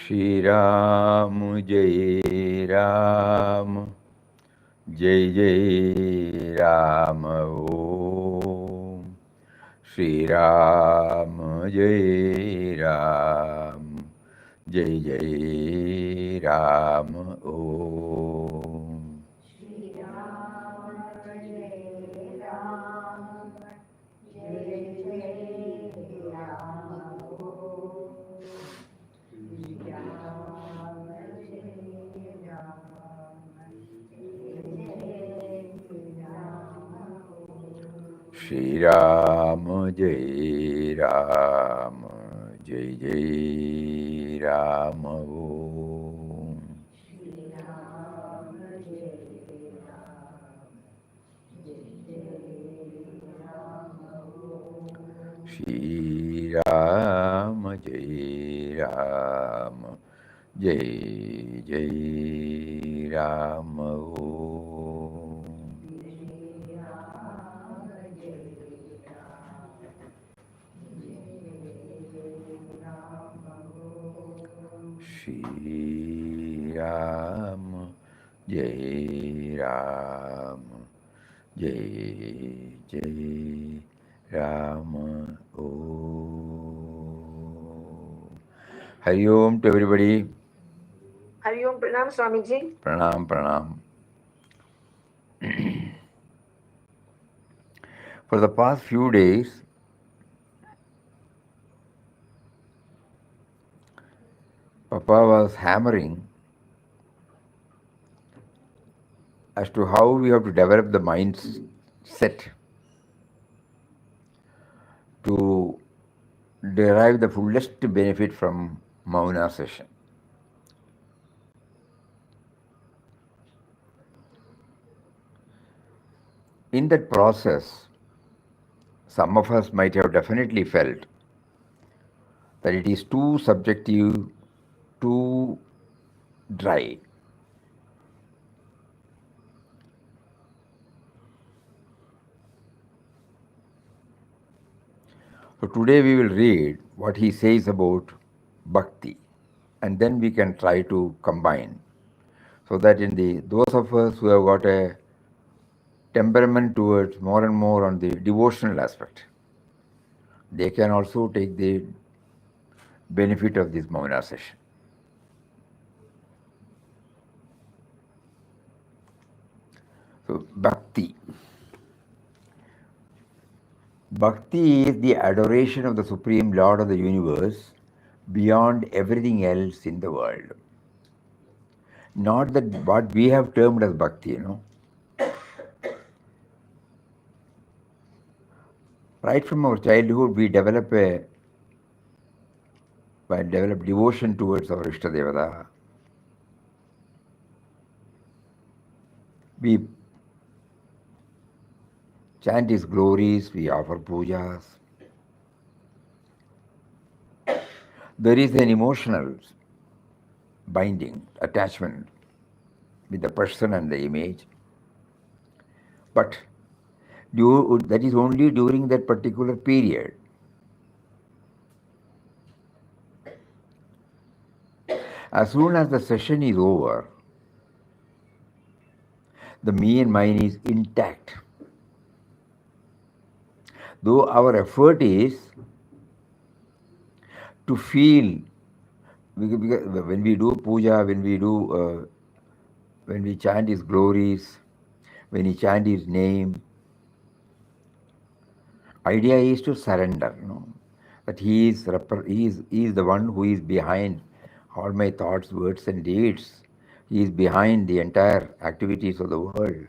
Shri Ram Jai Ram Jai Jai Ram Om Shri Ram Jai Ram Jai Jai Ram Om Shri Ram Jai Ram Jai Jai Ram Om Shri Ram Jai Ram Jai Jai Ram Om Shri Ram Jai Ram Jai Jai Ram Om Hari Om to everybody. Hari Om, Pranam Swamiji. Pranam, pranam. For the past few days, Papa was hammering as to how we have to develop the mindset to derive the fullest benefit from Mauna session. In that process, some of us might have definitely felt that it is too subjective, too dry. So today we will read what he says about bhakti, and then we can try to combine, so that in those of us who have got a temperament towards more and more on the devotional aspect, they can also take the benefit of this Mauna session. So bhakti. Bhakti is the adoration of the Supreme Lord of the universe beyond everything else in the world. Not that what we have termed as bhakti, Right from our childhood, we develop devotion towards our Ishtadevata. We chant his glories, we offer pujas. There is an emotional binding, attachment with the person and the image. But that is only during that particular period. As soon as the session is over, the me and mine is intact. Though our effort is to feel, because when we do puja, when we chant his glories, when we chant his name, idea is to surrender, that he is the one who is behind all my thoughts, words and deeds. He is behind the entire activities of the world.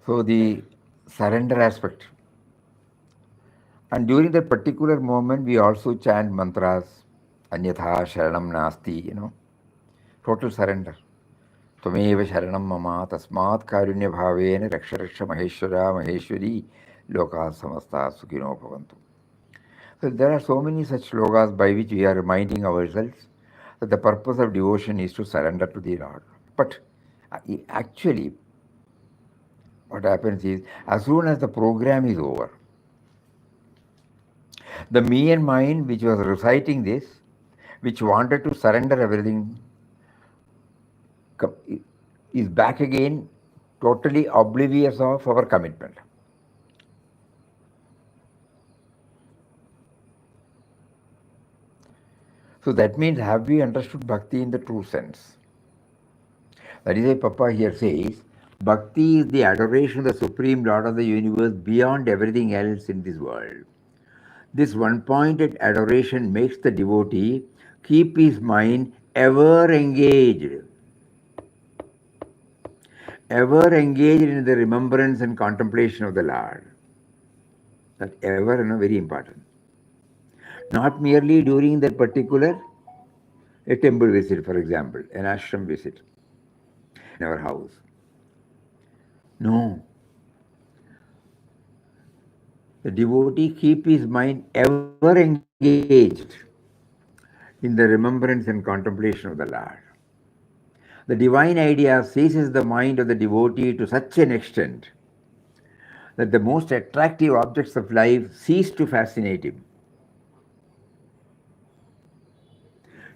So the surrender aspect. And during that particular moment, we also chant mantras, Anyatha Sharanam Nasti, total surrender. Tvameva Sharanam Mama Tasmat Karunya Bhavena Raksha Raksha Maheshwara Maheshwari Loka Samasta Sukhino Bhavantu. So there are so many such slogas by which we are reminding ourselves that the purpose of devotion is to surrender to the Lord. But actually, what happens is, as soon as the program is over, the me and mine which was reciting this, which wanted to surrender everything, is back again, totally oblivious of our commitment. So that means, have we understood bhakti in the true sense? That is why Papa here says, bhakti is the adoration of the Supreme Lord of the universe beyond everything else in this world. This one-pointed adoration makes the devotee keep his mind ever engaged in the remembrance and contemplation of the Lord. That ever, very important. Not merely during that particular a temple visit, for example, an ashram visit in our house. No. The devotee keep his mind ever engaged in the remembrance and contemplation of the Lord. The divine idea seizes the mind of the devotee to such an extent that the most attractive objects of life cease to fascinate him.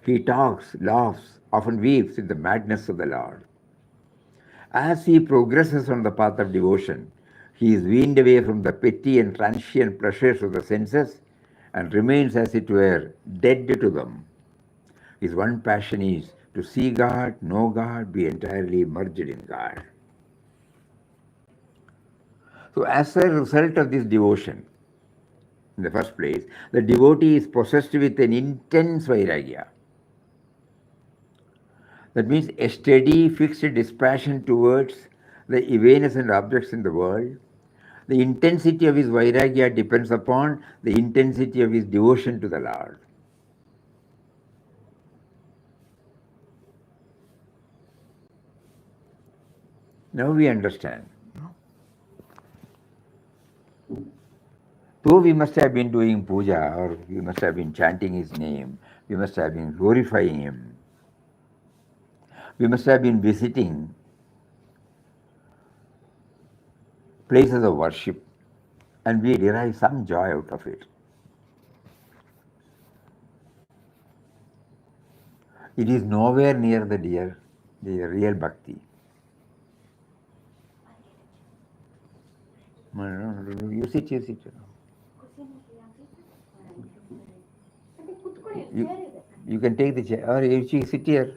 He talks, laughs, often weeps in the madness of the Lord. As he progresses on the path of devotion, he is weaned away from the petty and transient pleasures of the senses and remains, as it were, dead to them. His one passion is to see God, know God, be entirely merged in God. So, as a result of this devotion, in the first place, the devotee is possessed with an intense vairagya. That means a steady, fixed dispassion towards the evanescent objects in the world. The intensity of his vairagya depends upon the intensity of his devotion to the Lord. Now we understand. Though we must have been doing puja, or we must have been chanting his name, we must have been glorifying him, we must have been visiting places of worship, and we derive some joy out of it. It is nowhere near the real bhakti. You sit. You can take the chair, or you sit here.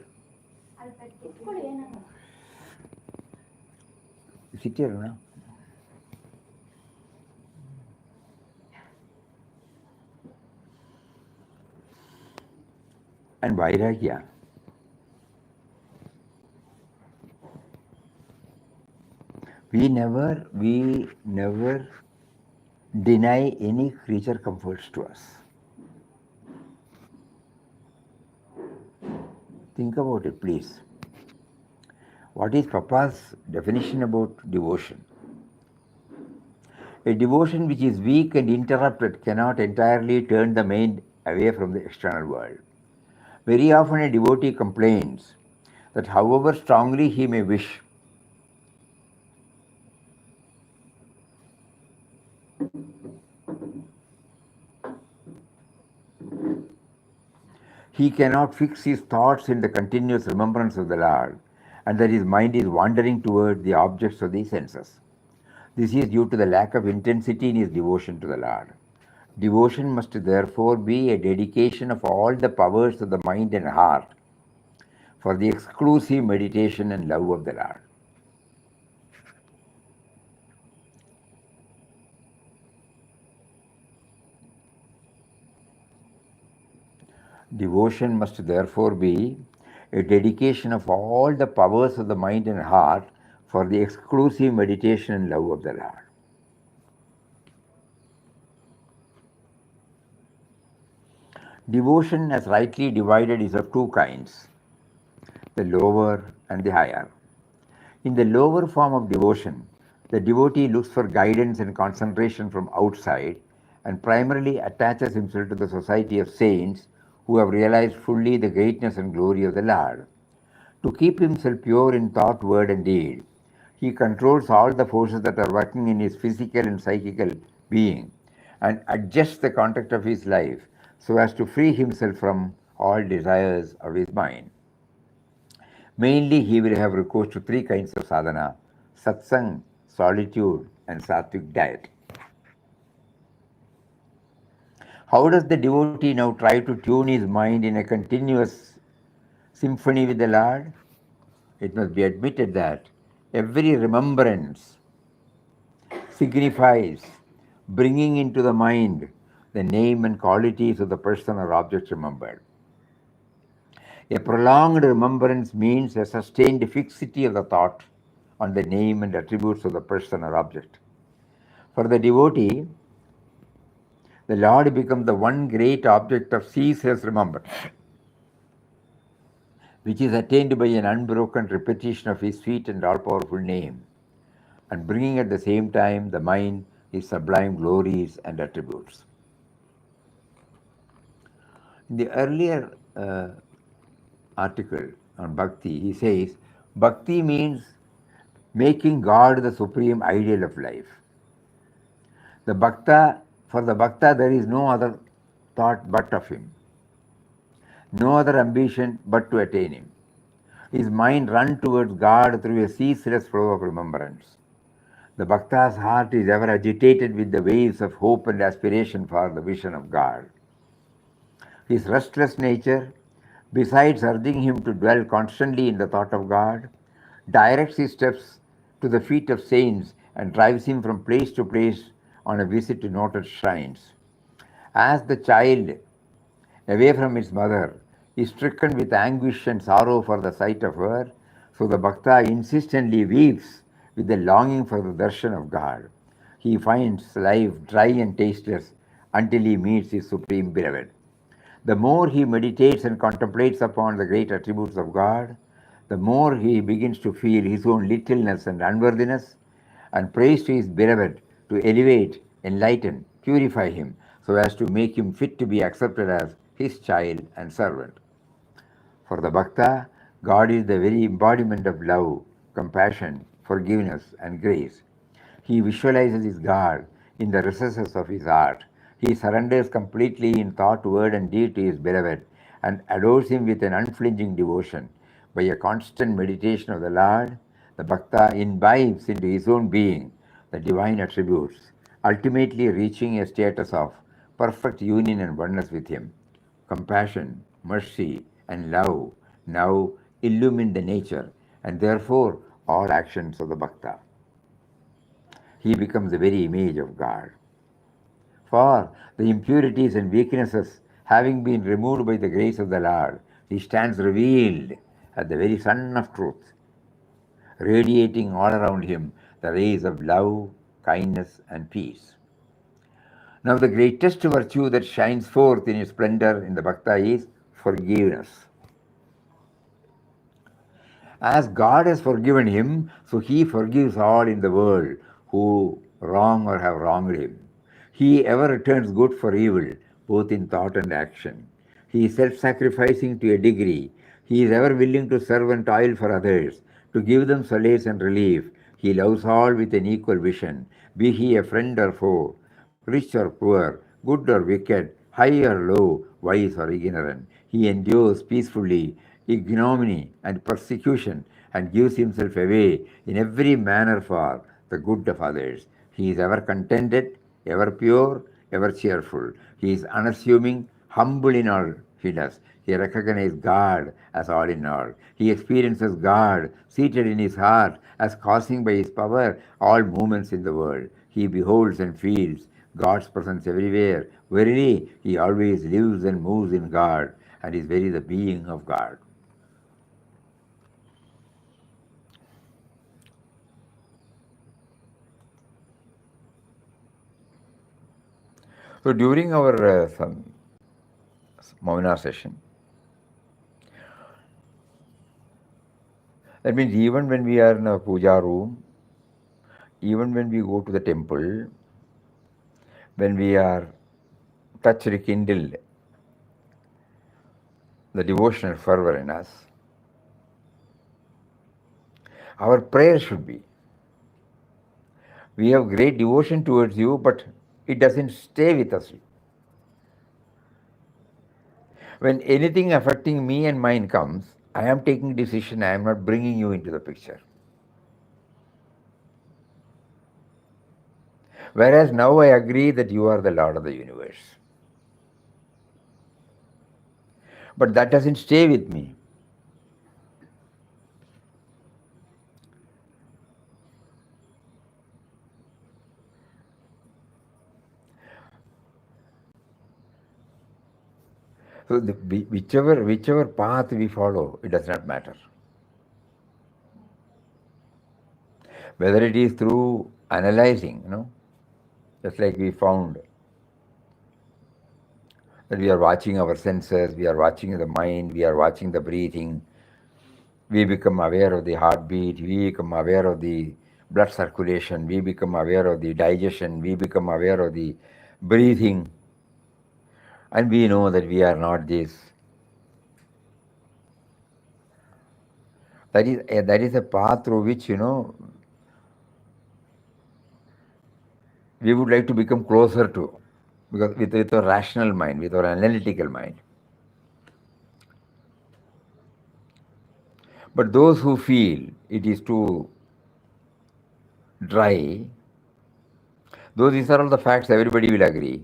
You sit here now. And vairagya. We never deny any creature comforts to us. Think about it, please. What is Papa's definition about devotion? A devotion which is weak and interrupted cannot entirely turn the mind away from the external world. Very often a devotee complains that however strongly he may wish, he cannot fix his thoughts in the continuous remembrance of the Lord, and that his mind is wandering toward the objects of the senses. This is due to the lack of intensity in his devotion to the Lord. Devotion must therefore be a dedication of all the powers of the mind and heart for the exclusive meditation and love of the Lord. Devotion must therefore be a dedication of all the powers of the mind and heart for the exclusive meditation and love of the Lord. Devotion, as rightly divided, is of two kinds, the lower and the higher. In the lower form of devotion, the devotee looks for guidance and concentration from outside and primarily attaches himself to the society of saints who have realized fully the greatness and glory of the Lord. To keep himself pure in thought, word, and deed, he controls all the forces that are working in his physical and psychical being and adjusts the conduct of his life so as to free himself from all desires of his mind. Mainly, he will have recourse to three kinds of sadhana: satsang, solitude, and sattvic diet. How does the devotee now try to tune his mind in a continuous symphony with the Lord? It must be admitted that every remembrance signifies bringing into the mind the name and qualities of the person or object remembered. A prolonged remembrance means a sustained fixity of the thought on the name and attributes of the person or object. For the devotee, the Lord becomes the one great object of ceaseless remembrance, which is attained by an unbroken repetition of his sweet and all-powerful name, and bringing at the same time the mind his sublime glories and attributes. In the earlier article on bhakti, he says, bhakti means making God the supreme ideal of life. For the bhakta, there is no other thought but of him, no other ambition but to attain him. His mind runs towards God through a ceaseless flow of remembrance. The Bhakta's heart is ever agitated with the waves of hope and aspiration for the vision of God. His restless nature, besides urging him to dwell constantly in the thought of God, directs his steps to the feet of saints and drives him from place to place on a visit to noted shrines. As the child, away from its mother, is stricken with anguish and sorrow for the sight of her, so the Bhakta insistently weeps with the longing for the darshan of God. He finds life dry and tasteless until he meets his supreme beloved. The more he meditates and contemplates upon the great attributes of God, the more he begins to feel his own littleness and unworthiness and prays to his beloved to elevate, enlighten, purify him so as to make him fit to be accepted as his child and servant. For the Bhakta, God is the very embodiment of love, compassion, forgiveness, and grace. He visualizes his God in the recesses of his heart. He surrenders completely in thought, word, and deed to his beloved and adores him with an unflinching devotion. By a constant meditation of the Lord, the Bhakta imbibes into his own being the divine attributes, ultimately reaching a status of perfect union and oneness with him. Compassion, mercy, and love now illumine the nature and therefore all actions of the Bhakta. He becomes the very image of God. For the impurities and weaknesses having been removed by the grace of the Lord, he stands revealed as the very Sun of Truth, radiating all around him the rays of love, kindness, and peace. Now, the greatest virtue that shines forth in its splendor in the Bhakta is forgiveness. As God has forgiven him, so he forgives all in the world who wrong or have wronged him. He ever returns good for evil, both in thought and action. He is self-sacrificing to a degree. He is ever willing to serve and toil for others, to give them solace and relief. He loves all with an equal vision, be he a friend or foe, rich or poor, good or wicked, high or low, wise or ignorant. He endures peacefully ignominy and persecution and gives himself away in every manner for the good of others. He is ever contented, ever pure, ever cheerful. He is unassuming, humble in all he does. He recognizes God as all in all. He experiences God seated in his heart as causing by his power all movements in the world. He beholds and feels God's presence everywhere. Verily, he always lives and moves in God and is very the being of God. So during our Mauna session, that means even when we are in a puja room, even when we go to the temple, when we are touch rekindled the devotional fervor in us, our prayer should be, we have great devotion towards you, but it doesn't stay with us. When anything affecting me and mine comes, I am taking decision, I am not bringing you into the picture. Whereas now I agree that you are the Lord of the universe. But that doesn't stay with me. So whichever path we follow, it does not matter. Whether it is through analyzing, just like we found that we are watching our senses, we are watching the mind, we are watching the breathing, we become aware of the heartbeat, we become aware of the blood circulation, we become aware of the digestion, we become aware of the breathing, and we know that we are not this. That is a path through which, we would like to become closer to, because with our rational mind, with our analytical mind. But those who feel it is too dry, though these are all the facts, everybody will agree,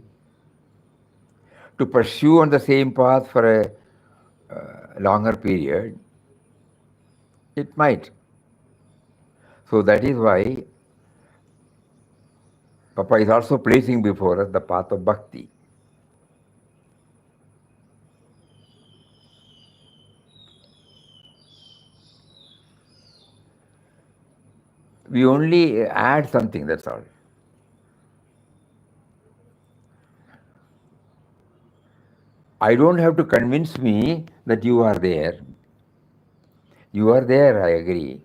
to pursue on the same path for a longer period, it might. So that is why Papa is also placing before us the path of bhakti. We only add something, that's all. I don't have to convince me that you are there. You are there, I agree.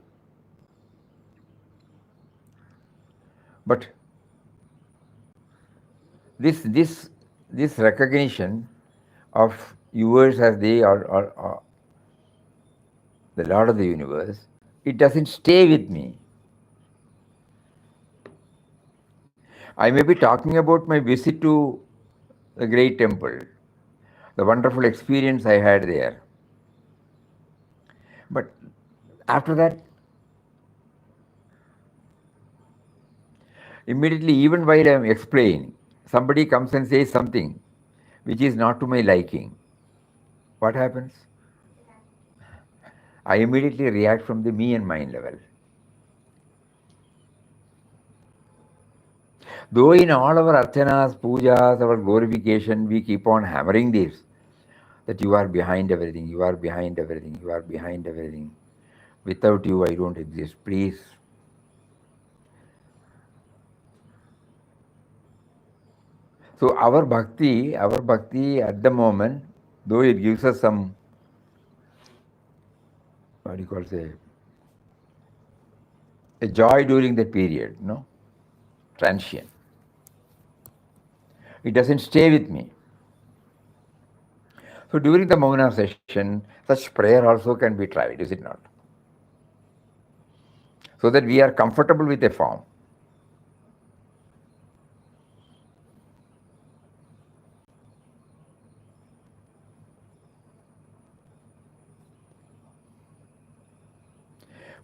But this recognition of yours as they are the Lord of the universe, it doesn't stay with me. I may be talking about my visit to the great temple, the wonderful experience I had there. But after that, immediately, even while I am explaining, somebody comes and says something which is not to my liking. What happens? I immediately react from the me and mind level. Though in all our archanas, pujas, our glorification, we keep on hammering this, that you are behind everything, you are behind everything, you are behind everything. Without you, I don't exist. Please. So our bhakti at the moment, though it gives us some, what do you call say, a joy during the period, no? Transient. It doesn't stay with me. So during the Mauna session, such prayer also can be tried, is it not? So that we are comfortable with a form.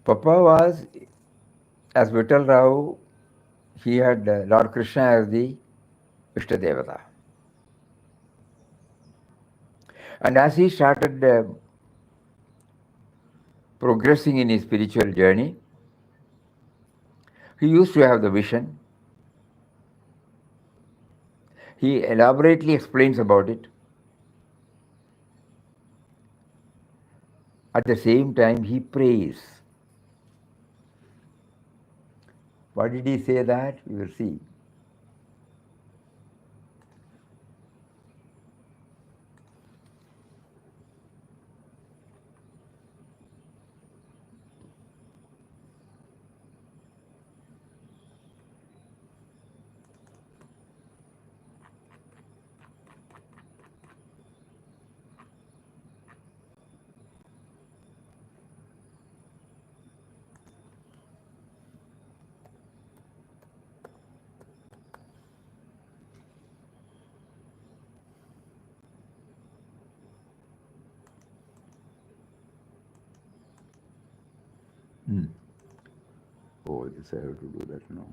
Papa was, as Vittal Rao, he had Lord Krishna as the Ishtadevata. And as he started progressing in his spiritual journey, he used to have the vision. He elaborately explains about it. At the same time, he prays. What did he say that? We will see. Oh, this I have to do that now.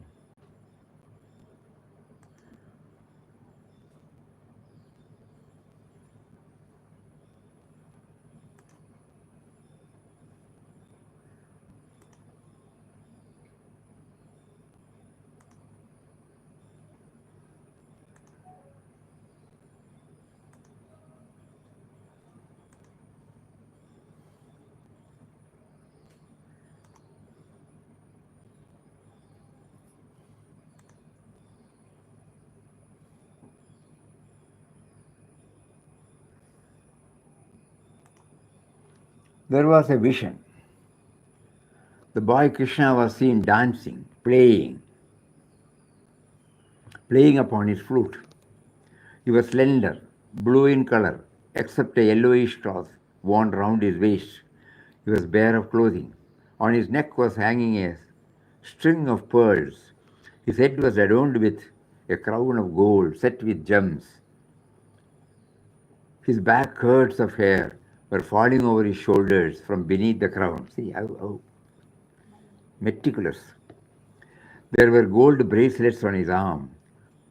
There was a vision. The boy Krishna was seen dancing, playing upon his flute. He was slender, blue in color, except a yellowish cloth worn round his waist. He was bare of clothing. On his neck was hanging a string of pearls. His head was adorned with a crown of gold set with gems. His back curds of hair were falling over his shoulders from beneath the crown. See how meticulous. There were gold bracelets on his arm,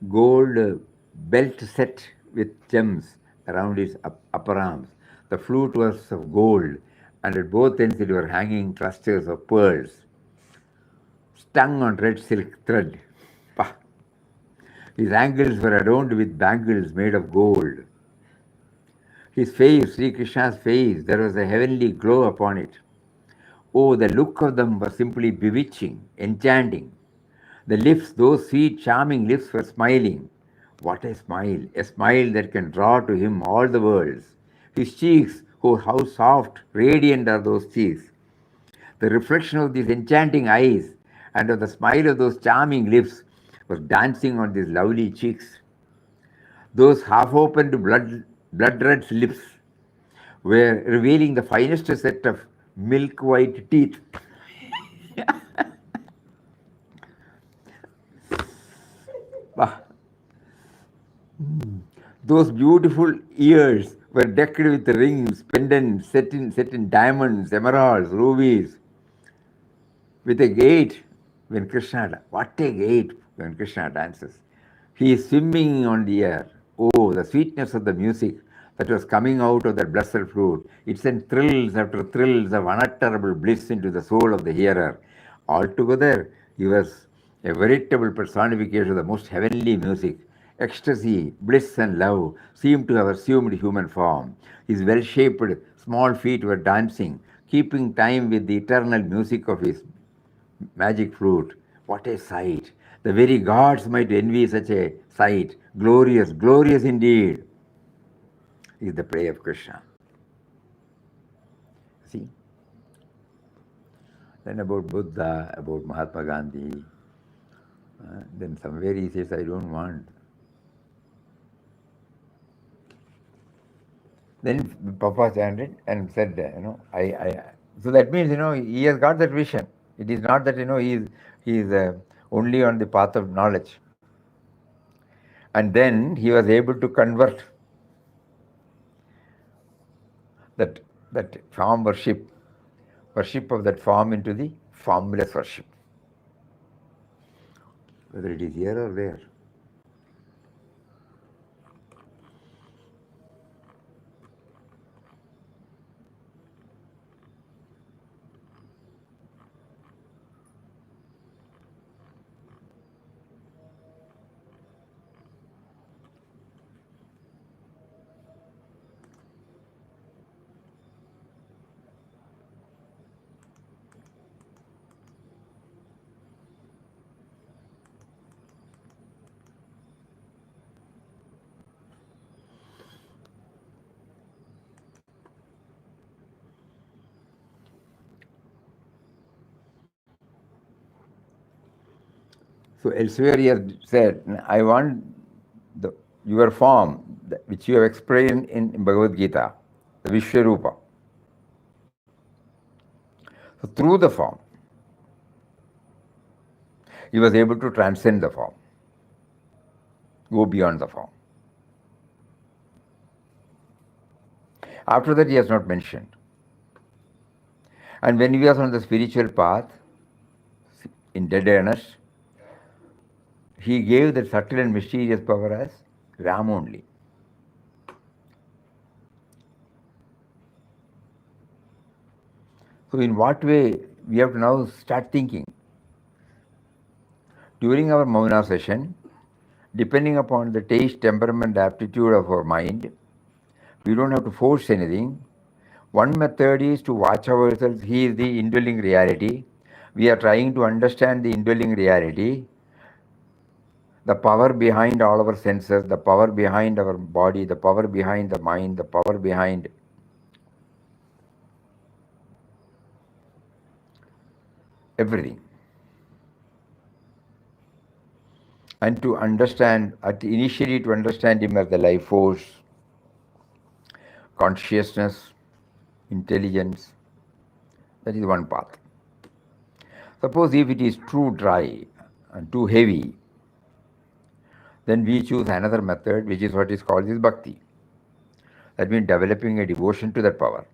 gold belt set with gems around his upper arms. The flute was of gold, and at both ends it were hanging clusters of pearls, strung on red silk thread. Pah. His ankles were adorned with bangles made of gold. His face, Sri Krishna's face, there was a heavenly glow upon it. Oh, the look of them was simply bewitching, enchanting. The lips, those sweet, charming lips, were smiling. What a smile that can draw to him all the worlds. His cheeks, oh, how soft, radiant are those cheeks. The reflection of these enchanting eyes and of the smile of those charming lips was dancing on these lovely cheeks. Those half-opened blood-red lips were revealing the finest set of milk-white teeth. Those beautiful ears were decked with rings, pendants, set in diamonds, emeralds, rubies, with a gait what a gait when Krishna dances. He is swimming on the air. Oh, the sweetness of the music that was coming out of that blessed flute. It sent thrills after thrills of unutterable bliss into the soul of the hearer. Altogether, he was a veritable personification of the most heavenly music. Ecstasy, bliss, and love seemed to have assumed human form. His well shaped small feet were dancing, keeping time with the eternal music of his magic flute. What a sight! The very gods might envy such a sight. Glorious, glorious indeed is the play of Krishna. See? Then about Buddha, about Mahatma Gandhi, then somewhere he says, I don't want. Then Papa chanted and said, so that means, he has got that vision. It is not that, he is only on the path of knowledge. And then he was able to convert that form worship of that form into the formless worship. Whether it is here or there. So elsewhere he has said, I want your form, which you have explained in Bhagavad Gita, the Vishwarupa. So through the form, he was able to transcend the form, go beyond the form. After that, he has not mentioned. And when he was on the spiritual path, in dead earnest, he gave that subtle and mysterious power as Ram only. So in what way we have to now start thinking? During our Mauna session, depending upon the taste, temperament, aptitude of our mind, we don't have to force anything. One method is to watch ourselves. He is the indwelling reality. We are trying to understand the indwelling reality, the power behind all our senses, the power behind our body, the power behind the mind, the power behind everything. And to understand, initially to understand him as the life force, consciousness, intelligence, that is one path. Suppose if it is too dry and too heavy, then we choose another method, which is what is called this bhakti. That means developing a devotion to that power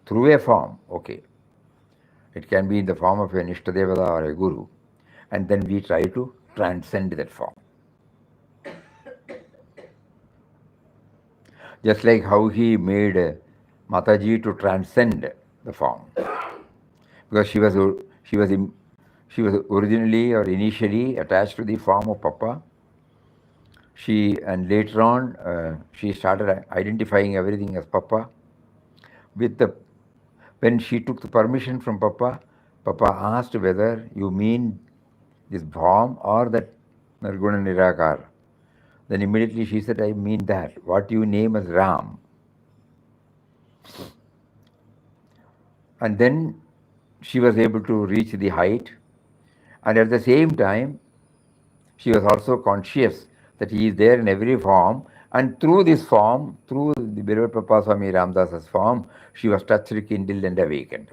through a form, okay. It can be in the form of an Ishtadevata or a guru. and then we try to transcend that form. Just like how he made Mataji to transcend the form, because she was originally or initially attached to the form of Papa. And later on she started identifying everything as Papa. When she took the permission from Papa, Papa asked whether you mean this form or that Nirguna Nirakar. Then immediately she said, I mean that. What you name as Ram. And then she was able to reach the height. And at the same time, she was also conscious that he is there in every form. And through this form, through the beloved Papa Swami Ramdas's form, she was touched, rekindled, and awakened.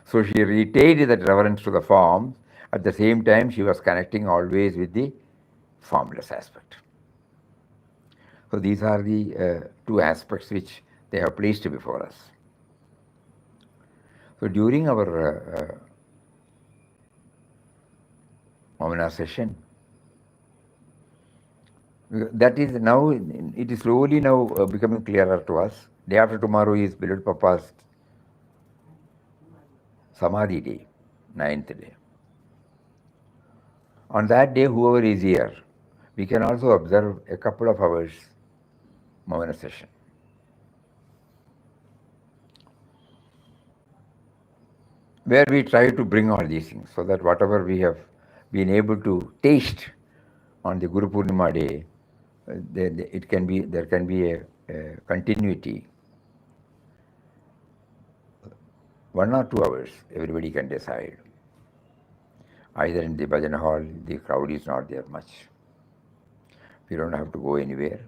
So she retained that reverence to the form. At the same time, she was connecting always with the formless aspect. So these are the two aspects which they have placed before us. So during our Mamana session, that is now, it is slowly now becoming clearer to us. Day after tomorrow is beloved Papa's Samadhi day, 9th day. On that day, whoever is here, we can also observe a couple of hours Mamana session. Where we try to bring all these things so that whatever we have been able to taste on the Guru Purnima day, there can be a continuity. 1 or 2 hours, everybody can decide. Either in the bhajan hall, the crowd is not there much. We don't have to go anywhere.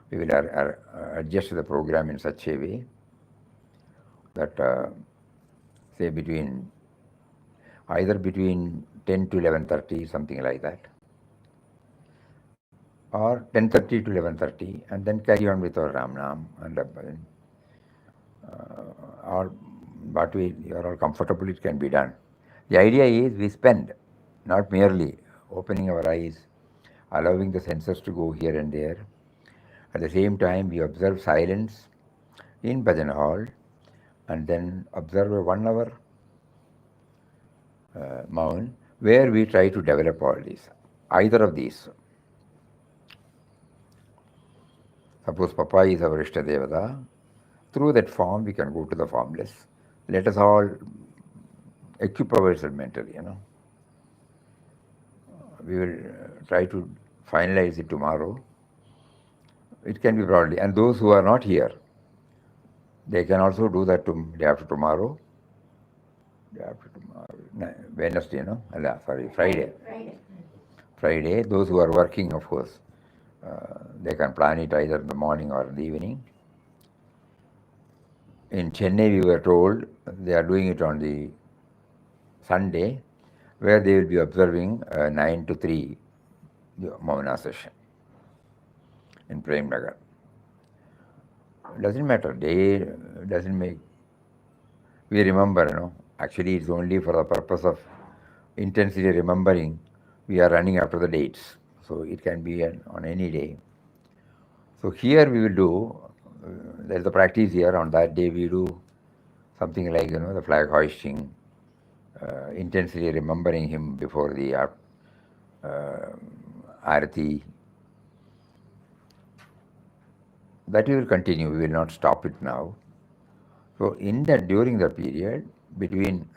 We will adjust the program in such a way that, say, either between 10 to 11:30, something like that, or 10:30 to 11:30, and then carry on with our Ram Nam and or what we are all comfortable, it can be done. The idea is we spend, not merely opening our eyes, allowing the senses to go here and there. At the same time, we observe silence in bhajan hall, and then observe a 1 hour maun, where we try to develop all these, either of these. Suppose Papa is our Ishta Devata, through that form we can go to the formless. Let us all equip ourselves mentally, We will try to finalize it tomorrow. It can be broadly. And those who are not here, they can also do that day after tomorrow. Wednesday, Friday. Friday. Those who are working, of course, they can plan it either in the morning or in the evening. In Chennai, we were told they are doing it on the Sunday, where they will be observing 9 to 3 the Mamana session in Prem Nagar. It doesn't matter, day doesn't make. We remember, actually it's only for the purpose of intensity remembering. We are running after the dates, so it can be on any day. So here we will do, there's the practice here. On that day we do something like, the flag hoisting, intensely remembering him before the Arati. That we will continue, we will not stop it now. So during the period between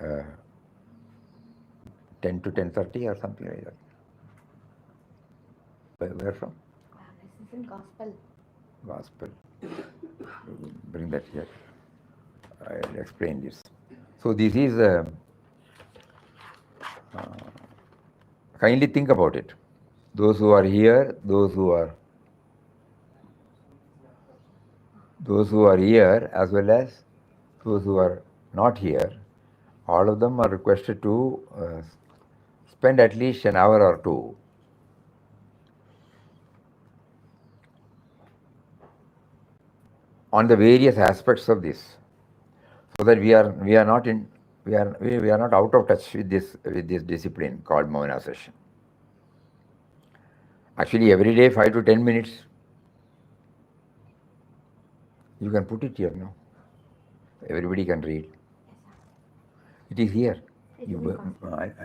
10 to 10:30 or something like that. Where from? This is in Gospel. Gospel. Bring that here. I'll explain this. So this is, kindly think about it. Those who are here, those who are here, as well as those who are not here, all of them are requested to spend at least an hour or two on the various aspects of this, so that we are we are not out of touch with this discipline called Mauna session. Actually, every day 5 to 10 minutes, you can put it here, no? Everybody can read. It is here. It's You, in Gospel.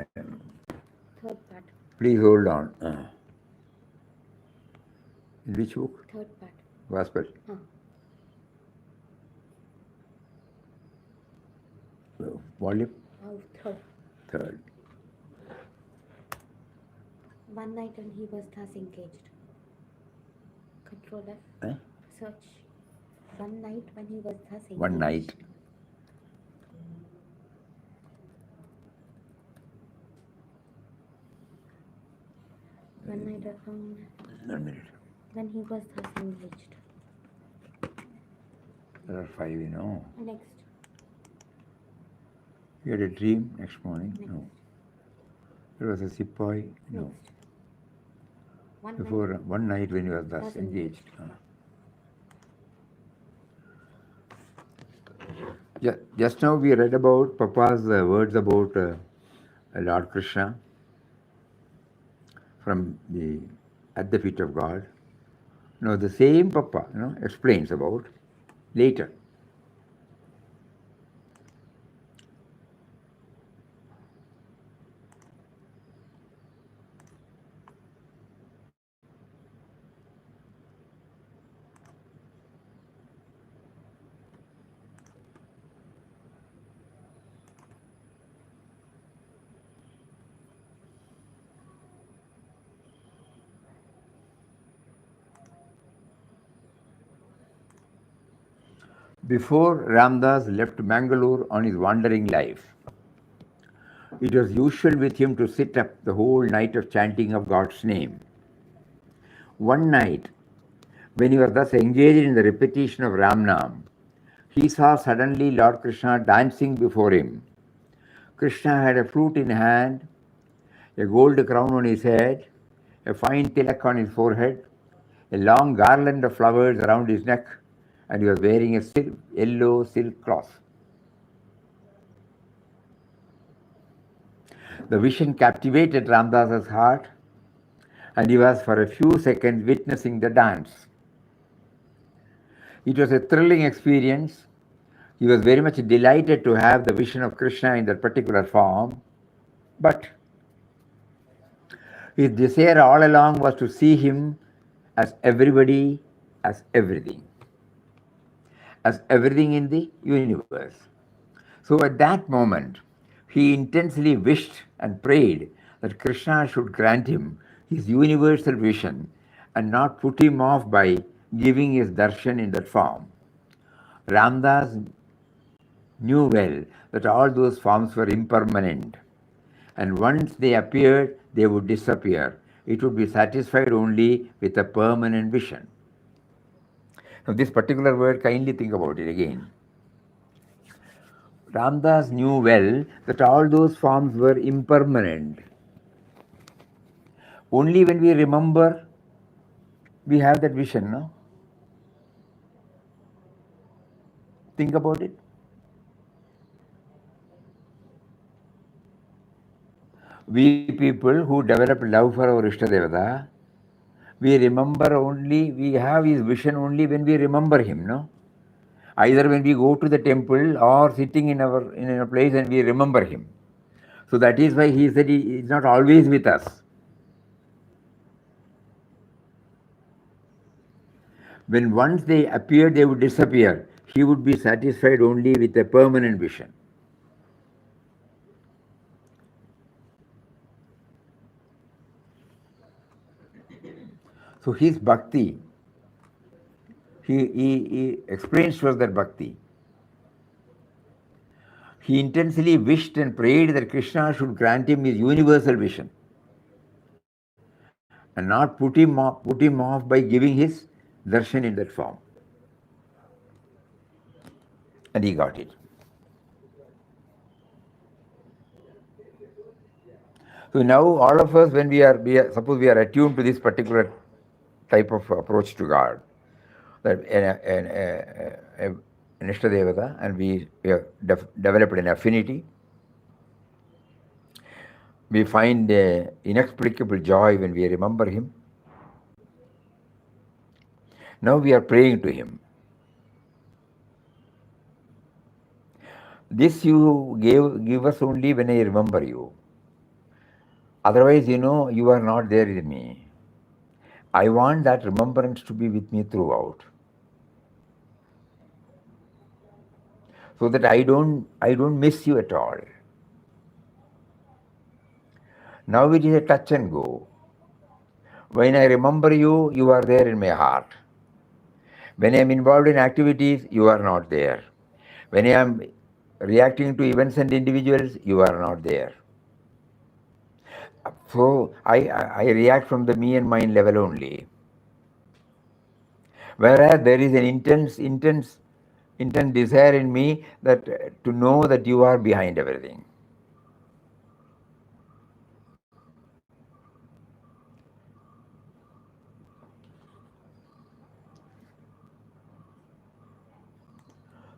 Third part. Please hold on. In which book? Third part. Gospel. Volume? Oh, third. Third. One night when he was thus engaged. Control F. Search. One night when he was thus engaged. One night. One night around 1 minute. when he was thus engaged. There are 5, you know. Next. You had a dream next morning? Next. No. There was a sepoy? No. Next. Before one night when you were thus Thus engaged. Just now we read about Papa's words about Lord Krishna from at the feet of God. Now the same Papa explains about later. Before Ramdas left Mangalore on his wandering life, it was usual with him to sit up the whole night of chanting of God's name. One night, when he was thus engaged in the repetition of Ramnam, he saw suddenly Lord Krishna dancing before him. Krishna had a flute in hand, a gold crown on his head, a fine tilak on his forehead, a long garland of flowers around his neck, and he was wearing a yellow silk cloth. The vision captivated Ramdas's heart, and he was for a few seconds witnessing the dance. It was a thrilling experience. He was very much delighted to have the vision of Krishna in that particular form, but his desire all along was to see him as everybody, as everything in the universe. So at that moment, he intensely wished and prayed that Krishna should grant him his universal vision and not put him off by giving his darshan in that form. Ramdas knew well that all those forms were impermanent, and once they appeared, they would disappear. It would be satisfied only with a permanent vision. Now this particular word, kindly think about it again. Ramdas knew well that all those forms were impermanent. Only when we remember, we have that vision, no? Think about it. We people who develop love for our Ishtadevata, we remember only, we have his vision only when we remember him, no? Either when we go to the temple or sitting in a place and we remember him. So that is why he said he is not always with us. When once they appear, they would disappear. He would be satisfied only with a permanent vision. So his bhakti, he explains to us that bhakti. He intensely wished and prayed that Krishna should grant him his universal vision and not put him off by giving his darshan in that form. And he got it. So now all of us, when we are suppose we are attuned to this particular type of approach to God, that an Ishtadevata, and we have developed an affinity, we find inexplicable joy when we remember him. Now we are praying to him. This you give us only when I remember you. Otherwise, you are not there with me. I want that remembrance to be with me throughout, so that I don't miss you at all. Now it is a touch and go. When I remember you, you are there in my heart. When I am involved in activities, you are not there. When I am reacting to events and individuals, you are not there. So I react from the me and mine level only. Whereas there is an intense desire in me that to know that you are behind everything.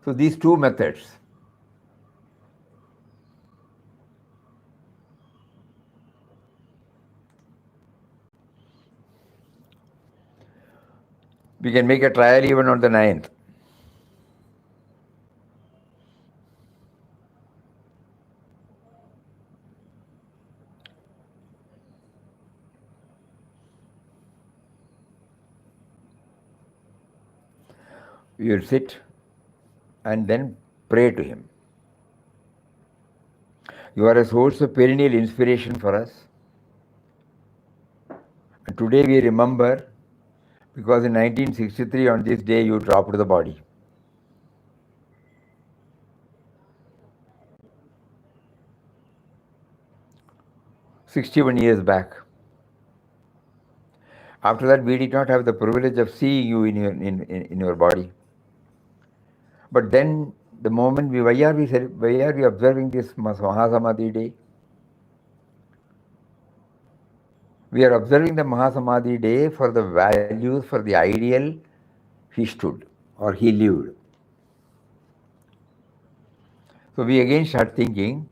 So these two methods, we can make a trial even on the 9th. We will sit and then pray to him. You are a source of perennial inspiration for us. And today we remember because in 1963 on this day you dropped the body. 61 years back. After that, we did not have the privilege of seeing you in your body. But then, the moment why are we observing this Mahasamadhi day? We are observing the Mahasamadhi day for the values, for the ideal he stood or he lived. So we again start thinking,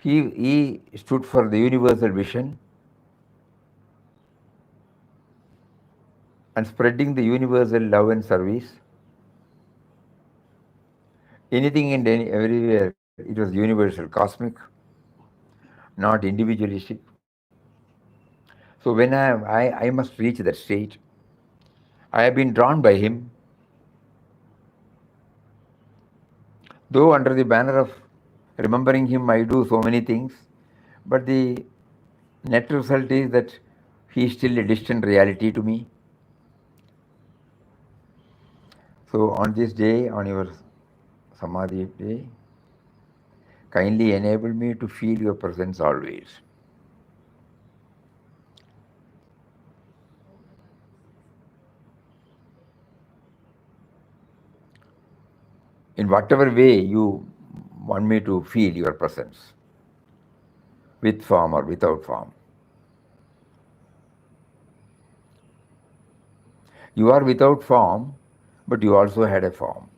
he stood for the universal vision and spreading the universal love and service. Anything and everywhere, it was universal, cosmic, not individualistic. So when I must reach that state, I have been drawn by him. Though under the banner of remembering him, I do so many things, but the net result is that he is still a distant reality to me. So on this day, on your Samadhi day, kindly enable me to feel your presence always. In whatever way you want me to feel your presence, with form or without form. You are without form, but you also had a form.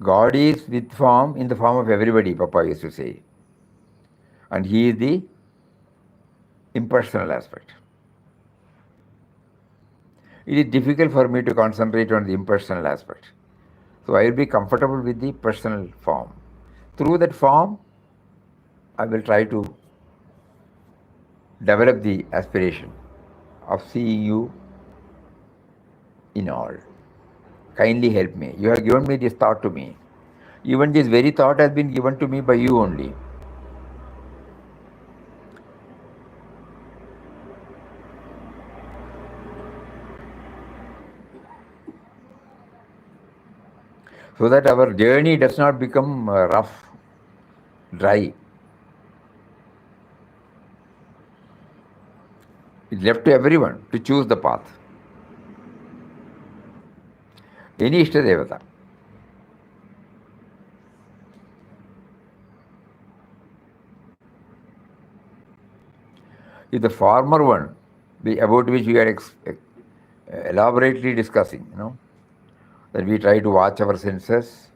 God is with form in the form of everybody, Papa used to say. And he is the impersonal aspect. It is difficult for me to concentrate on the impersonal aspect. So I will be comfortable with the personal form. Through that form, I will try to develop the aspiration of seeing you in all. Kindly help me. You have given me this thought to me. Even this very thought has been given to me by you only. So that our journey does not become rough, dry. It's left to everyone to choose the path. Any Ishta Devata. If the former one, about which we are elaborately discussing, that we try to watch our senses,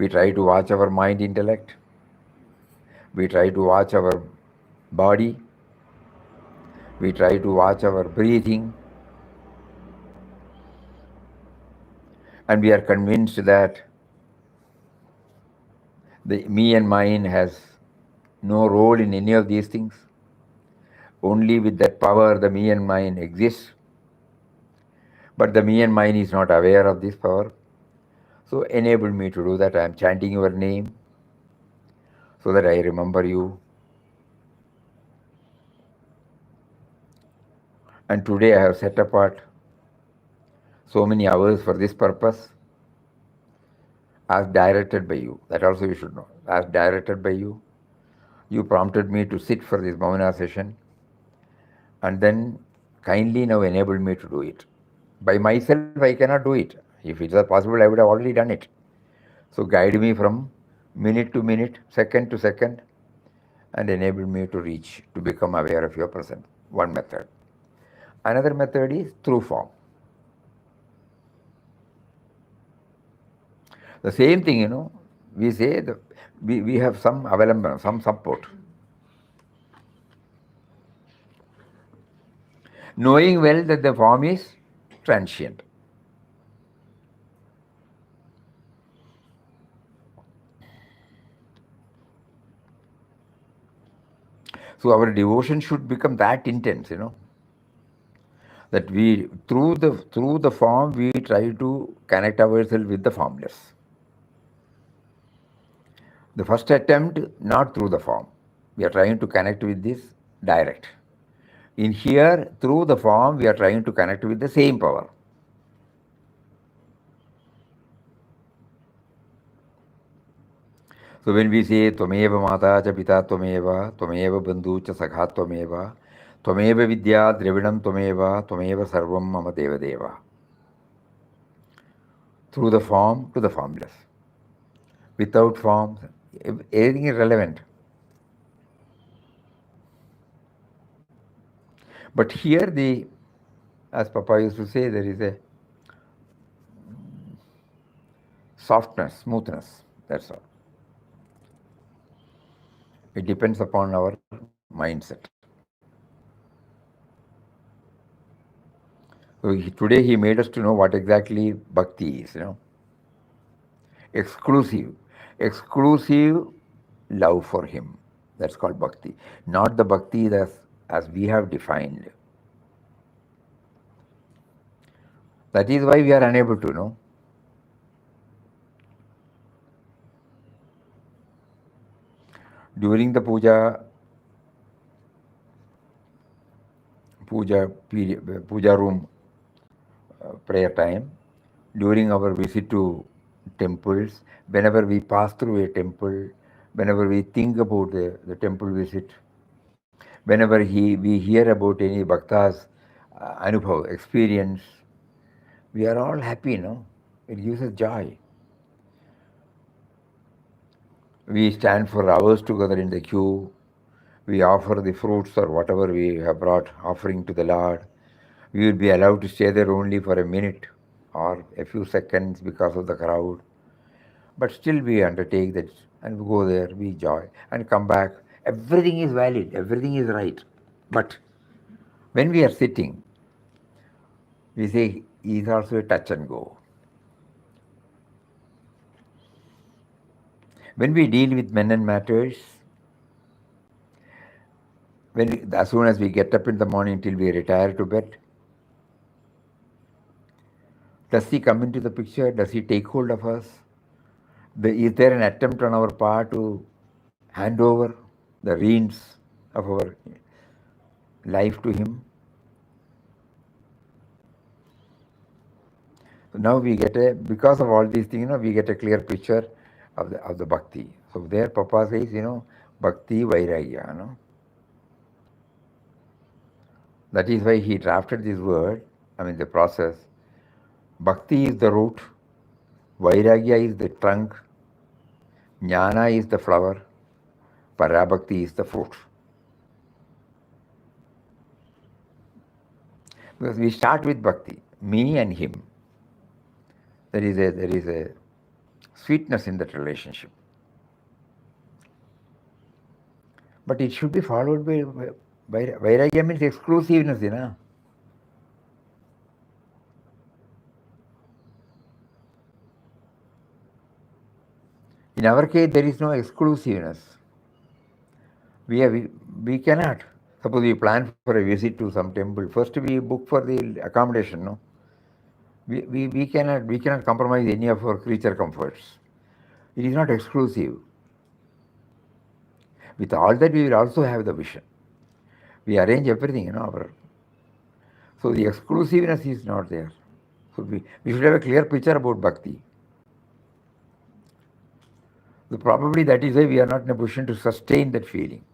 We try to watch our mind, intellect. We try to watch our body. We try to watch our breathing. And we are convinced that the me and mine has no role in any of these things. Only with that power the me and mine exists. But the me and mine is not aware of this power. So enable me to do that. I am chanting your name so that I remember you. And today I have set apart so many hours for this purpose, as directed by you. That also you should know. As directed by you. You prompted me to sit for this Bhavana session, and then kindly now enabled me to do it. By myself, I cannot do it. If it was possible, I would have already done it. So guide me from minute to minute, second to second, and enable me to reach, to become aware of your presence. One method. Another method is through form. The same thing, we say we have some avalambana, some support. Knowing well that the form is transient. So our devotion should become that intense, that we through the form we try to connect ourselves with the formless. The first attempt, not through the form. We are trying to connect with this direct. In here, through the form, we are trying to connect with the same power. So when we say Tvameva Mata cha Pita Tvameva, Tvameva Bandhu cha Sakha Tvameva, Tvameva Vidya Dravidam Tvameva, Tvameva Sarvam Mama Deva Deva. Through the form to the formless. Without form, everything is relevant. But here as Papa used to say, there is a softness, smoothness, that's all. It depends upon our mindset. So today he made us to know what exactly bhakti is, Exclusive love for him. That's called bhakti. Not the bhakti as we have defined. That is why we are unable to know. During the puja period, puja room prayer time, during our visit to temples, whenever we pass through a temple, whenever we think about the temple visit, whenever we hear about any bhakta's anubhav, experience, we are all happy, It gives us joy. We stand for hours together in the queue. We offer the fruits or whatever we have brought, offering to the Lord. We will be allowed to stay there only for a minute or a few seconds because of the crowd. But still we undertake that and we go there, we enjoy and come back. Everything is valid, everything is right. But when we are sitting, we say, is also a touch and go. When we deal with men and matters, as soon as we get up in the morning till we retire to bed, does he come into the picture? Does he take hold of us? Is there an attempt on our part to hand over the reins of our life to him? Now we get because of all these things, we get a clear picture of the bhakti. So there Papa says, bhakti vairagya, That is why he drafted this word, the process. Bhakti is the root, vairagya is the trunk, jnana is the flower, parabhakti is the fruit. Because we start with bhakti, me and him. There is a sweetness in that relationship. But it should be followed by Vairagya means exclusiveness, you know. In our case, there is no exclusiveness. We cannot. Suppose we plan for a visit to some temple. First, we book for the accommodation. No, we cannot compromise any of our creature comforts. It is not exclusive. With all that, we will also have the vision. We arrange everything, you know. So the exclusiveness is not there. So we should have a clear picture about bhakti. So probably that is why we are not in a position to sustain that feeling.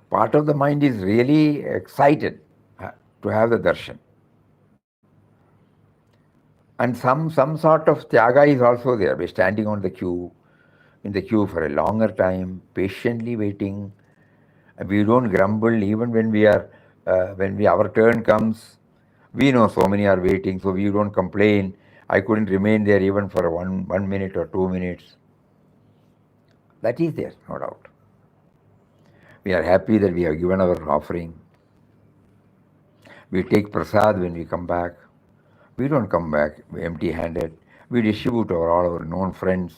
Part of the mind is really excited to have the darshan. And some sort of tyaga is also there. We're standing on the queue, in the queue for a longer time, patiently waiting. And we don't grumble even when our turn comes. We know so many are waiting, so we don't complain. I couldn't remain there even for 1 minute or 2 minutes. That is there, no doubt. We are happy that we have given our offering. We take prasad when we come back. We don't come back empty-handed. We distribute to all our known friends.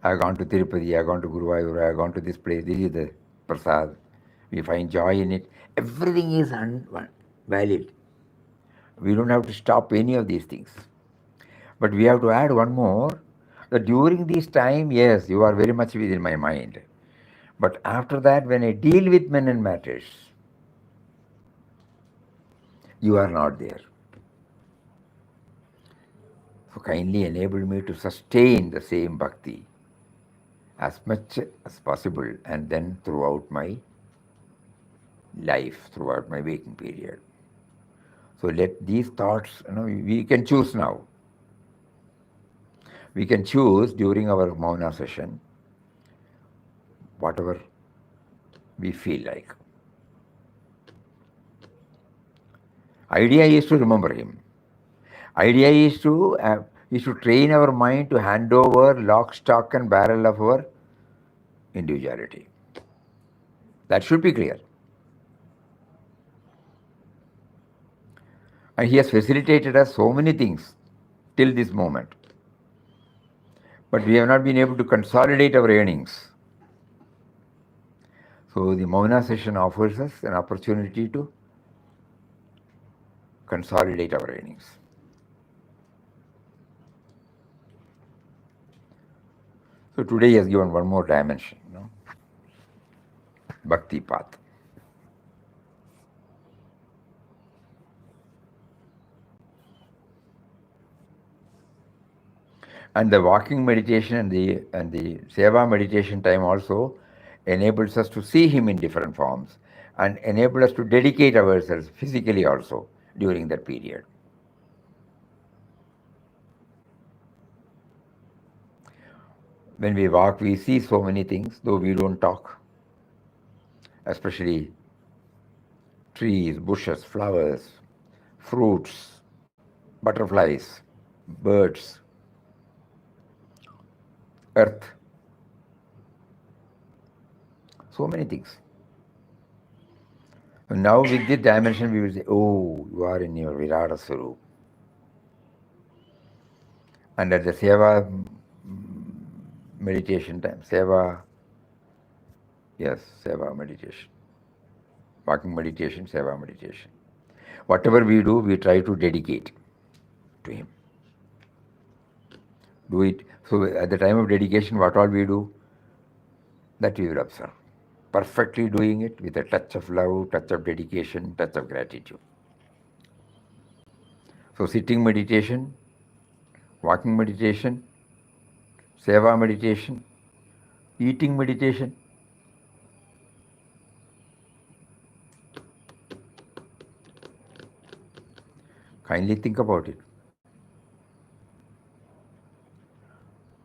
I have gone to Tirupati, I have gone to Guruvayur, I have gone to this place. This is the prasad. We find joy in it. Everything is valid. We don't have to stop any of these things. But we have to add one more, that during this time, yes, you are very much within my mind. But after that, when I deal with men and matters, you are not there. So kindly enable me to sustain the same bhakti as much as possible, and then throughout my life, throughout my waking period. So let these thoughts, we can choose now. We can choose during our Mauna session whatever we feel like. Idea is to remember him. Idea is to train our mind to hand over lock, stock and barrel of our individuality. That should be clear. And he has facilitated us so many things till this moment. But we have not been able to consolidate our earnings. So the Mauna session offers us an opportunity to consolidate our earnings. So today he has given one more dimension, bhakti path. And the walking meditation and the seva meditation time also enables us to see him in different forms and enable us to dedicate ourselves physically also during that period. When we walk, we see so many things, though we don't talk, especially trees, bushes, flowers, fruits, butterflies, birds, earth, so many things. And now with this dimension, we will say, oh, you are in your Virata Swarup. And at the seva meditation time, seva meditation, walking meditation, seva meditation. Whatever we do, we try to dedicate to him. Do it. So at the time of dedication, what all we do, that we will observe. Perfectly doing it with a touch of love, touch of dedication, touch of gratitude. So sitting meditation, walking meditation, seva meditation, eating meditation. Kindly think about it.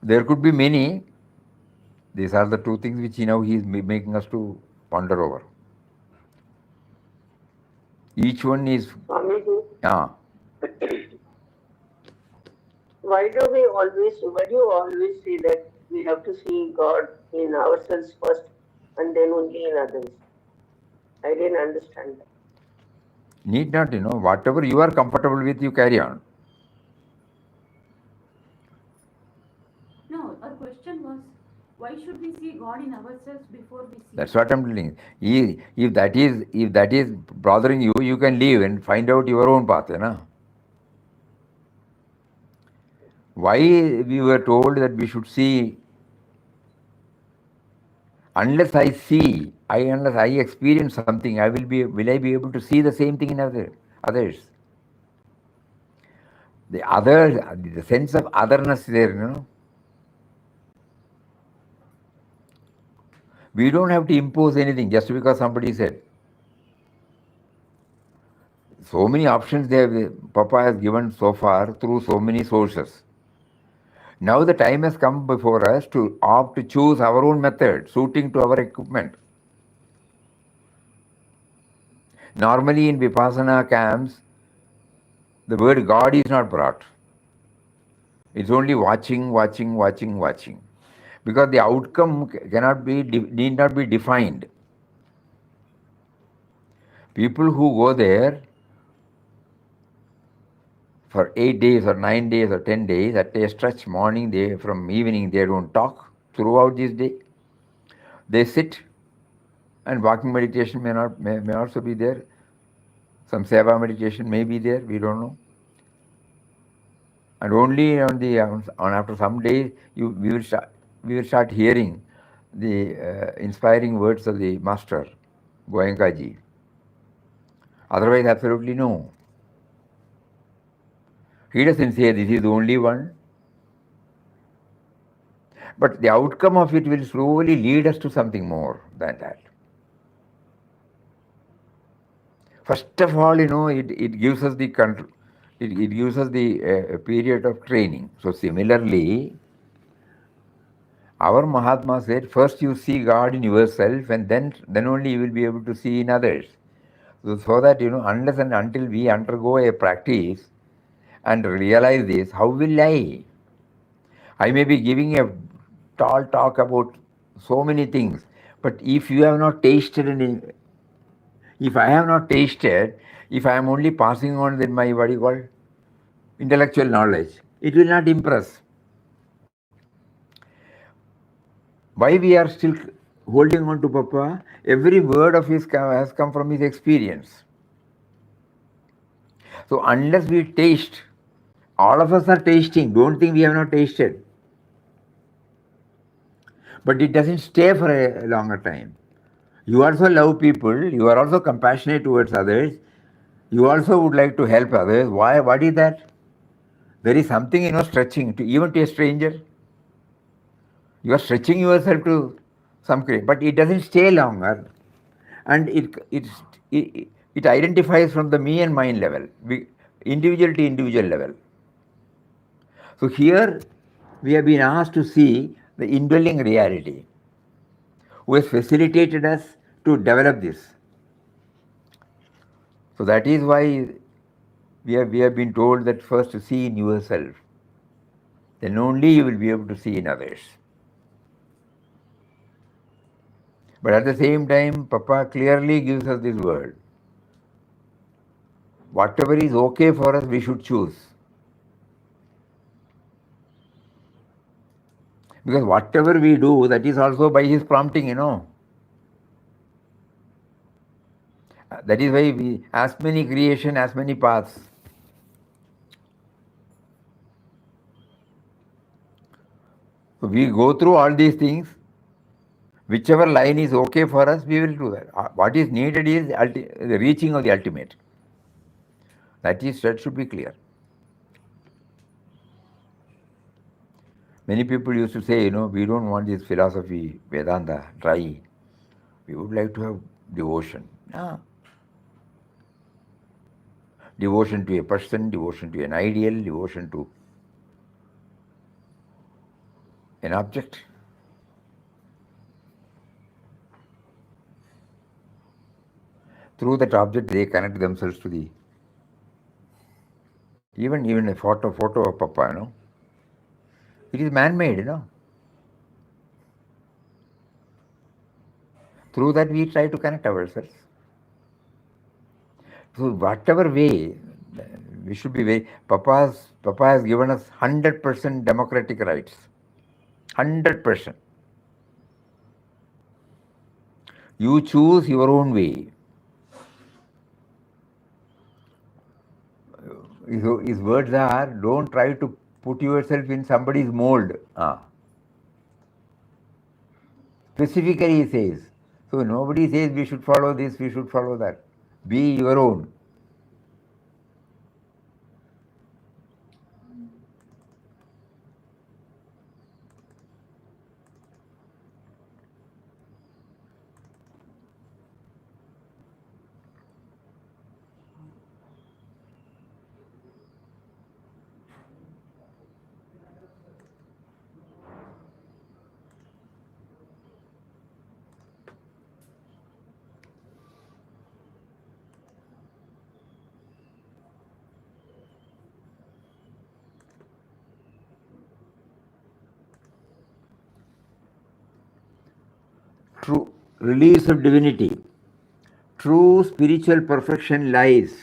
There could be many. These are the two things which now he is making us to ponder over. Each one is... Swamiji, why do you always say that we have to see God in ourselves first and then only in others? I didn't understand that. Need not, whatever you are comfortable with, you carry on. No, our question was, why should we see God in ourselves before we see? That's what I'm telling. If that is bothering you, you can leave and find out your own path, Why we were told that we should see, unless I experience something, will I be able to see the same thing in others? The sense of otherness there, We don't have to impose anything just because somebody said. So many options Papa has given so far through so many sources. Now the time has come before us to opt to choose our own method, suiting to our equipment. Normally in Vipassana camps, the word God is not brought. It's only watching. Because the outcome need not be defined. People who go there for 8 days or 9 days or 10 days, at a stretch from evening, they don't talk throughout this day. They sit, and walking meditation may also be there. Some seva meditation may be there, we don't know. And only after some days, we will start hearing the inspiring words of the master, Goenkaji. Otherwise, absolutely no. He doesn't say this is the only one. But the outcome of it will slowly lead us to something more than that. First of all, it gives us the control. It gives us the period of training. So similarly, our Mahatma said, first you see God in yourself, and then only you will be able to see in others. So that, unless and until we undergo a practice and realize this, how will I? I may be giving a tall talk about so many things, but if you have not tasted if I have not tasted, if I am only passing on my intellectual knowledge, it will not impress. Why we are still holding on to Papa? Every word of his has come from his experience. So unless we taste, all of us are tasting. Don't think we have not tasted. But it doesn't stay for a longer time. You also love people. You are also compassionate towards others. You also would like to help others. Why? What is that? There is something, stretching even to a stranger. You are stretching yourself to some creation, but it doesn't stay longer, and it identifies from the me and mine level, individual to individual level. So here we have been asked to see the indwelling reality, who has facilitated us to develop this. So that is why we have been told that first to see in yourself, then only you will be able to see in others. But at the same time, Papa clearly gives us this word. Whatever is okay for us, we should choose. Because whatever we do, that is also by his prompting, That is why as many creation, as many paths. So we go through all these things. Whichever line is okay for us, we will do that. What is needed is the reaching of the ultimate. That should be clear. Many people used to say, we don't want this philosophy, Vedanta, dry. We would like to have devotion. No. Devotion to a person, devotion to an ideal, devotion to an object. Through that object, they connect themselves to even a photo of Papa, It is man-made, Through that we try to connect ourselves. So whatever way, we should be very. Papa has given us 100% democratic rights. 100%. You choose your own way. His words are, don't try to put yourself in somebody's mold. Specifically he says. So nobody says we should follow this, we should follow that. Be your own. True release of divinity. True spiritual perfection lies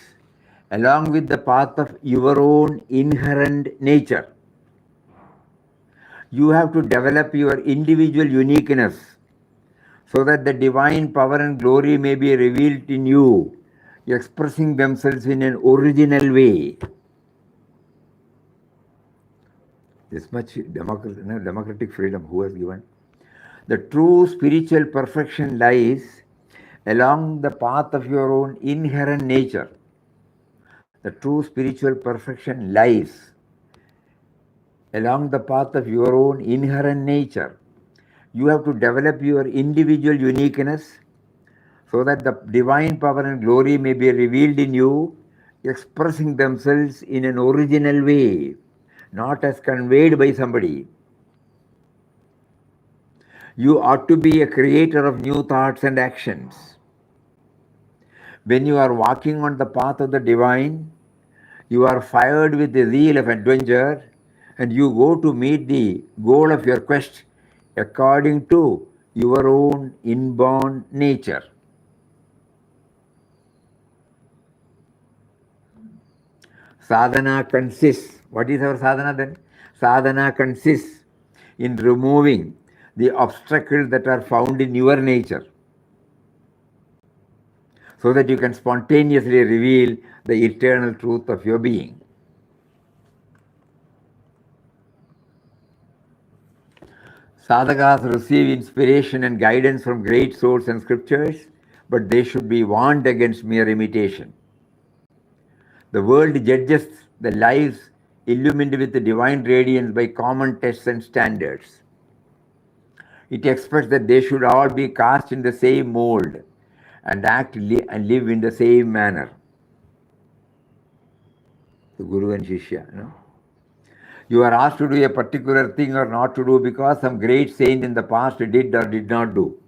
along with the path of your own inherent nature. You have to develop your individual uniqueness so that the divine power and glory may be revealed in you, expressing themselves in an original way. This much democratic freedom who has given? The true spiritual perfection lies along the path of your own inherent nature. The true spiritual perfection lies along the path of your own inherent nature. You have to develop your individual uniqueness so that the divine power and glory may be revealed in you, expressing themselves in an original way, not as conveyed by somebody. You ought to be a creator of new thoughts and actions. When you are walking on the path of the divine, you are fired with the zeal of adventure and you go to meet the goal of your quest according to your own inborn nature. Sadhana consists, what is our sadhana then? Sadhana consists in removing the obstacles that are found in your nature so that you can spontaneously reveal the eternal truth of your being. Sadhakas receive inspiration and guidance from great sources and scriptures, but they should be warned against mere imitation. The world judges the lives illumined with the divine radiance by common tests and standards. It expects that they should all be cast in the same mold and act and live in the same manner. The Guru and Shishya, You are asked to do a particular thing or not to do because some great saint in the past did or did not do.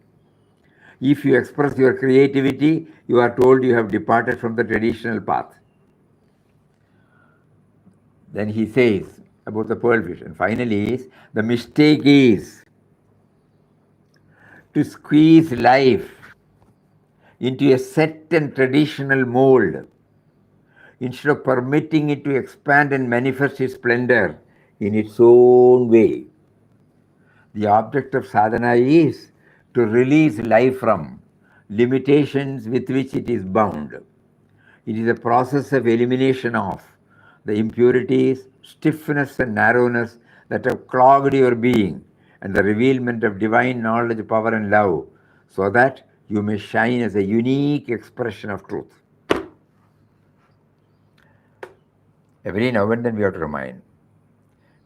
If you express your creativity, you are told you have departed from the traditional path. Then he says about the pearlfish. And finally, the mistake is to squeeze life into a set and traditional mold instead of permitting it to expand and manifest its splendor in its own way. The object of sadhana is to release life from limitations with which it is bound. It is a process of elimination of the impurities, stiffness and narrowness that have clogged your being and the revealment of divine knowledge, power and love so that you may shine as a unique expression of truth. Every now and then we have to remind,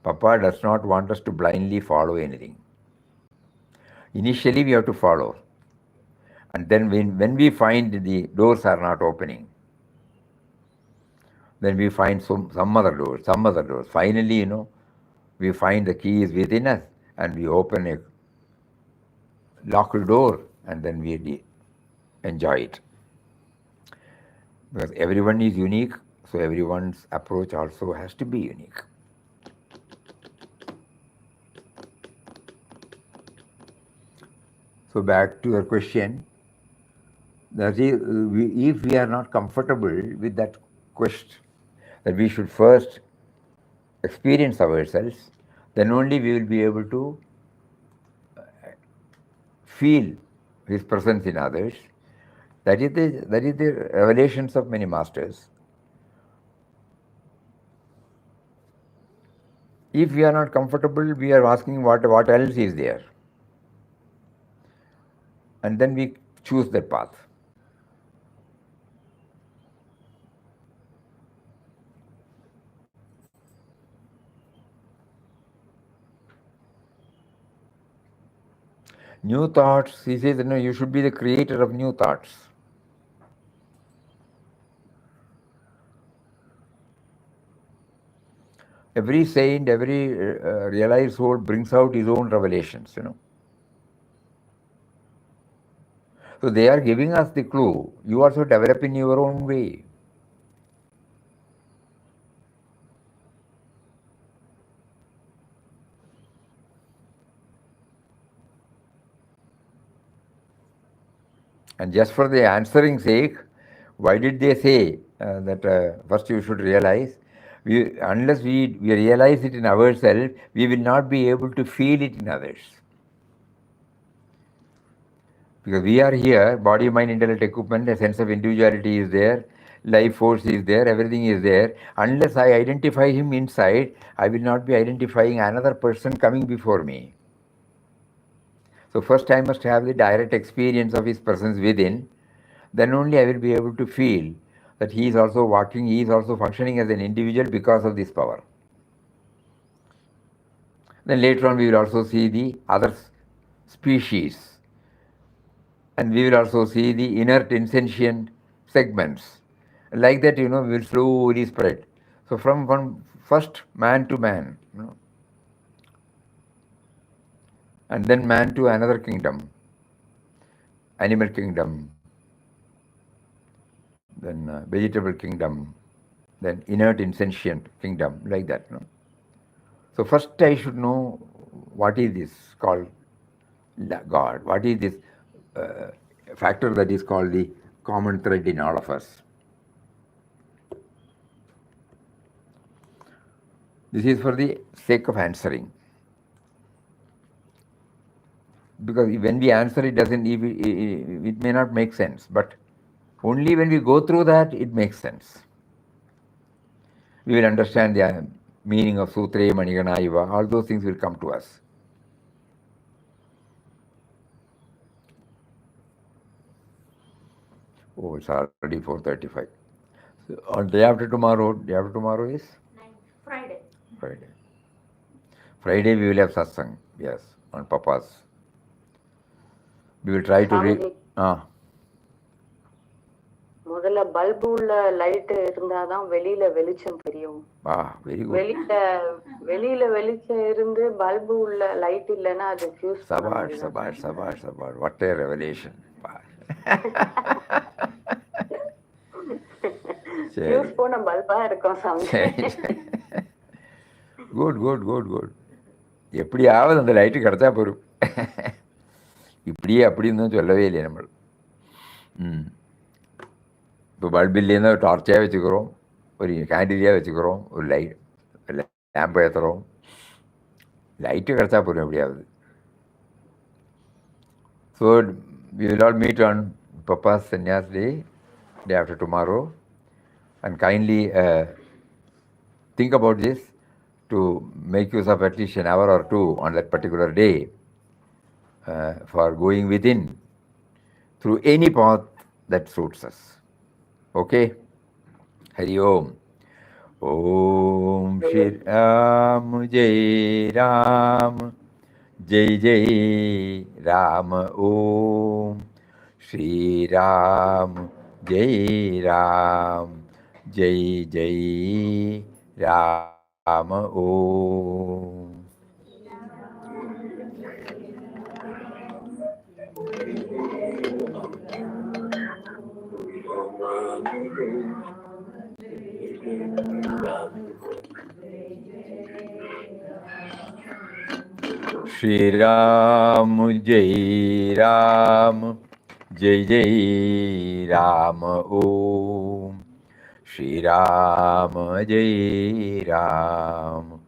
Papa does not want us to blindly follow anything. Initially we have to follow. And then when we find the doors are not opening, then we find some other doors. Finally, we find the key is within us and we open a locked door and then we enjoy it. Because everyone is unique, so everyone's approach also has to be unique. So back to your question, that is, if we are not comfortable with that quest, that we should first experience ourselves, then only we will be able to feel his presence in others. That is the revelations of many masters. If we are not comfortable, we are asking what else is there, and then we choose that path. New thoughts, he says, no, you should be the creator of new thoughts. Every saint, every realized soul brings out his own revelations, So they are giving us the clue. You also develop in your own way. And just for the answering sake, why did they say that first you should realize? Unless we realize it in ourselves, we will not be able to feel it in others. Because we are here, body, mind, intellect, equipment, a sense of individuality is there, life force is there, everything is there. Unless I identify him inside, I will not be identifying another person coming before me. So first I must have the direct experience of his presence within. Then only I will be able to feel that he is also walking, he is also functioning as an individual because of this power. Then later on we will also see the other species, and we will also see the inert insentient segments. Like that, we will slowly spread. So from first man to man, and then man to another kingdom, animal kingdom, then vegetable kingdom, then inert insentient kingdom, like that. So first I should know what is this called God, what is this factor that is called the common thread in all of us. This is for the sake of answering. Because when we answer, it may not make sense, but only when we go through that, it makes sense. We will understand the meaning of Sutre, Manigana, Iva, all those things will come to us. Oh, it's already 4:35. So on day after tomorrow is? Friday. Friday we will have Satsang, yes, on Papa's. We will try to read. முதல்ல bulb உள்ள light இருந்தாதான் வெளியில வெளிச்சம் தெரியும். Very good. வெளியில வெளிச்சம் இருந்து bulb உள்ள லைட் இல்லைன்னா அது ஃபியூஸ் சபாஷ் வாட் எ ரெவலேஷன். ஃபியூஸ் போன பல்பா இருக்கும் சாமி. குட். எப்படியாவது அந்த லைட்டு கிடைச்சா போரும். இப்படியே அப்படின்னு சொல்லவே இல்லை நம்ம. இப்போ பல்பு இல்லைன்னா டார்ச்சாக வச்சுக்கிறோம், ஒரு கேண்டிலையாக வச்சுக்கிறோம், ஒரு லேம்பை ஏற்றுறோம். லைட்டு கிடச்சா போதும் எப்படியாவது. So we will all meet on Papa's Sannyas day after tomorrow, and kindly think about this to make use of at least an hour or two on that particular day for going within through any path that suits us. Okay? Hari Om. Om Shri Ram Jai Ram Jai Jai Ram. Om Shri Ram Jai Ram Jai Jai Ram. Om. Shri Ram जय राम जय जय राम ओम श्री राम जय राम